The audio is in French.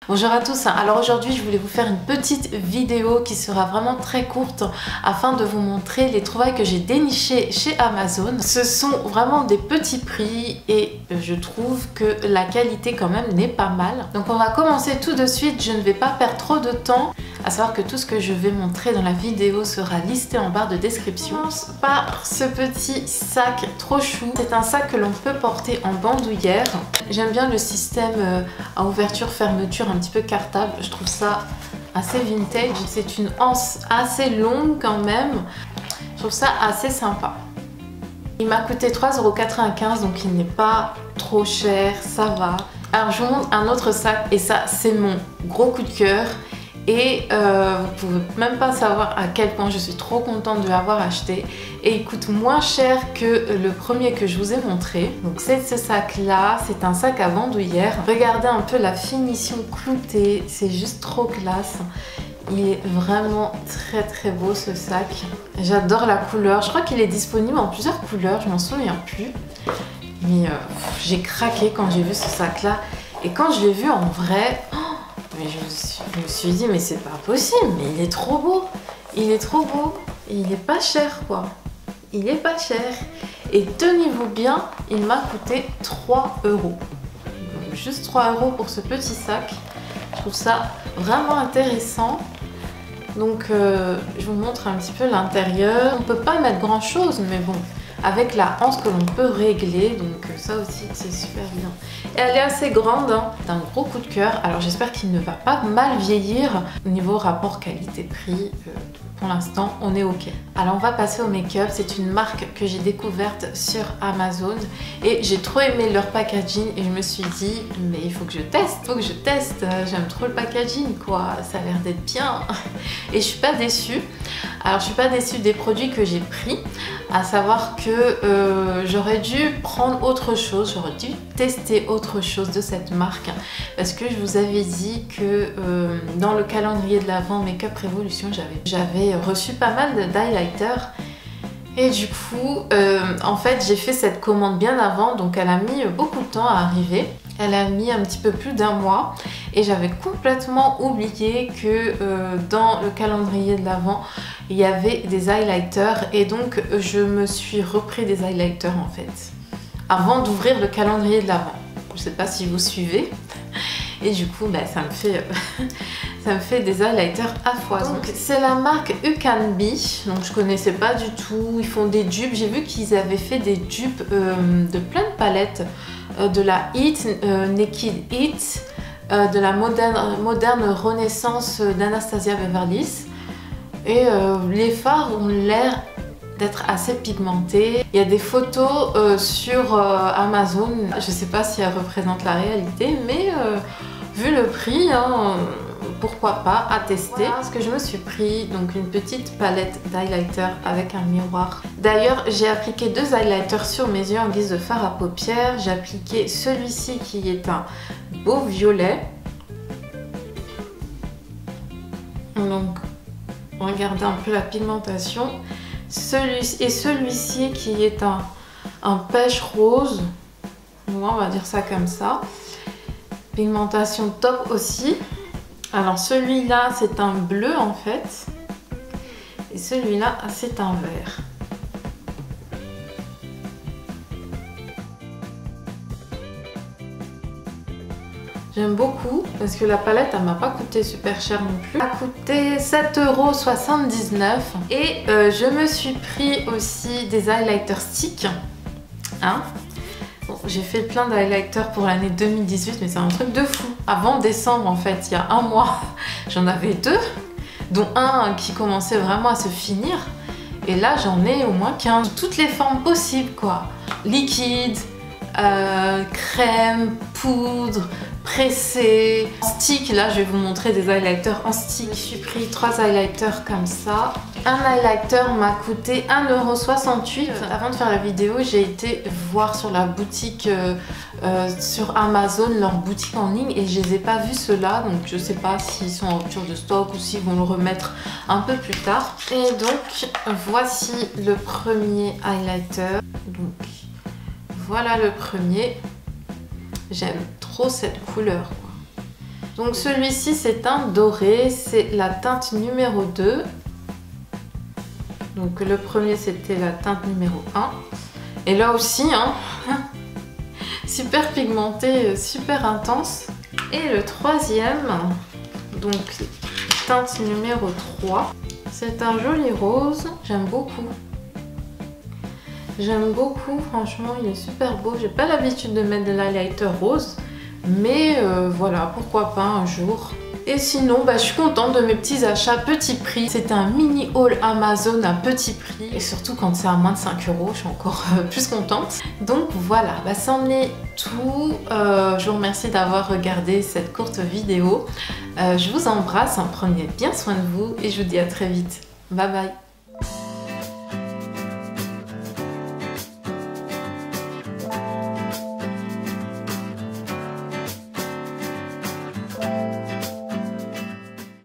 Bonjour à tous, alors aujourd'hui je voulais vous faire une petite vidéo qui sera vraiment très courte afin de vous montrer les trouvailles que j'ai dénichées chez Amazon. Ce sont vraiment des petits prix et je trouve que la qualité quand même n'est pas mal. Donc on va commencer tout de suite, je ne vais pas perdre trop de temps, à savoir que tout ce que je vais montrer dans la vidéo sera listé en barre de description. Par ce petit sac trop chou, c'est un sac que l'on peut porter en bandoulière. J'aime bien le système à ouverture-fermeture un petit peu cartable, je trouve ça assez vintage. C'est une anse assez longue quand même, je trouve ça assez sympa. Il m'a coûté 3,95 € donc il n'est pas trop cher, ça va. Alors je vous montre un autre sac et ça c'est mon gros coup de cœur. Et vous pouvez même pas savoir à quel point je suis trop contente de l'avoir acheté. Et il coûte moins cher que le premier que je vous ai montré. Donc c'est ce sac là, c'est un sac à bandoulière. Regardez un peu la finition cloutée, c'est juste trop classe. Il est vraiment très beau ce sac. J'adore la couleur, je crois qu'il est disponible en plusieurs couleurs, je m'en souviens plus. Mais j'ai craqué quand j'ai vu ce sac là. Et quand je l'ai vu en vrai... mais je me suis dit mais c'est pas possible, mais il est trop beau, il est trop beau, et il est pas cher quoi, il est pas cher. Et tenez-vous bien, il m'a coûté 3 €. Donc, juste 3 € pour ce petit sac, je trouve ça vraiment intéressant. Donc je vous montre un petit peu l'intérieur, on peut pas mettre grand chose mais bon, avec la hanche que l'on peut régler, donc ça aussi c'est super bien. Et elle est assez grande, hein. C'est un gros coup de cœur, alors j'espère qu'il ne va pas mal vieillir. Au niveau rapport qualité-prix, pour l'instant on est ok. Alors on va passer au make-up, c'est une marque que j'ai découverte sur Amazon et j'ai trop aimé leur packaging et je me suis dit mais il faut que je teste, j'aime trop le packaging quoi, ça a l'air d'être bien et je suis pas déçue. Alors je suis pas déçue des produits que j'ai pris, à savoir que j'aurais dû prendre autre chose, j'aurais dû tester autre chose de cette marque parce que je vous avais dit que dans le calendrier de l'Avent Make-up Révolution j'avais reçu pas mal d'highlighters et du coup en fait j'ai fait cette commande bien avant, donc elle a mis beaucoup de temps à arriver. Elle a mis un petit peu plus d'un mois et j'avais complètement oublié que dans le calendrier de l'Avent il y avait des highlighters et donc je me suis repris des highlighters en fait avant d'ouvrir le calendrier de l'Avent. Je sais pas si vous suivez et du coup bah, ça me fait des highlighters à foison. C'est la marque You Can Be, donc je connaissais pas du tout. Ils font des dupes, j'ai vu qu'ils avaient fait des dupes de plein de palettes, de la Hit, Naked Hit, de la moderne renaissance d'Anastasia Beverly Hills. Et les fards ont l'air d'être assez pigmentés. Il y a des photos sur Amazon, je sais pas si elles représentent la réalité, mais vu le prix, hein, pourquoi pas, à tester. Voilà ce que je me suis pris, donc une petite palette d'highlighter avec un miroir. D'ailleurs j'ai appliqué 2 highlighters sur mes yeux en guise de fard à paupières. J'ai appliqué celui-ci qui est un beau violet. Donc regardez un peu la pigmentation. Celui-ci qui est un pêche rose. Bon, on va dire ça comme ça. Pigmentation top aussi. Alors celui-là c'est un bleu en fait. Et celui-là c'est un vert. J'aime beaucoup parce que la palette elle m'a pas coûté super cher non plus. Elle a coûté 7,79 € et je me suis pris aussi des highlighters stick. Hein, bon, j'ai fait plein d'highlighters pour l'année 2018 mais c'est un truc de fou. Avant décembre en fait, il y a un mois, j'en avais 2, dont un qui commençait vraiment à se finir. Et là j'en ai au moins 15. Toutes les formes possibles quoi. Liquide, crème, poudre, pressé, stick. Là je vais vous montrer des highlighters en stick. Je me suis pris 3 highlighters comme ça. Un highlighter m'a coûté 1,68 €. Avant de faire la vidéo j'ai été voir sur la boutique sur Amazon, leur boutique en ligne, et je les ai pas vus ceux-là, donc je sais pas s'ils sont en rupture de stock ou s'ils vont le remettre un peu plus tard. Et donc voici le premier highlighter. Donc voilà le premier. J'aime trop cette couleur quoi. Donc celui-ci c'est un doré, c'est la teinte numéro 2. Donc le premier c'était la teinte numéro 1. Et là aussi, hein, super pigmenté, super intense. Et le troisième, donc teinte numéro 3, c'est un joli rose, j'aime beaucoup. J'aime beaucoup, franchement, il est super beau. J'ai pas l'habitude de mettre de l'highlighter rose, mais voilà, pourquoi pas un jour. Et sinon, je suis contente de mes petits achats petit prix. C'était un mini haul Amazon à petit prix. Et surtout quand c'est à moins de 5 €, je suis encore plus contente. Donc voilà, c'en est tout. Je vous remercie d'avoir regardé cette courte vidéo. Je vous embrasse, prenez bien soin de vous et je vous dis à très vite. Bye bye.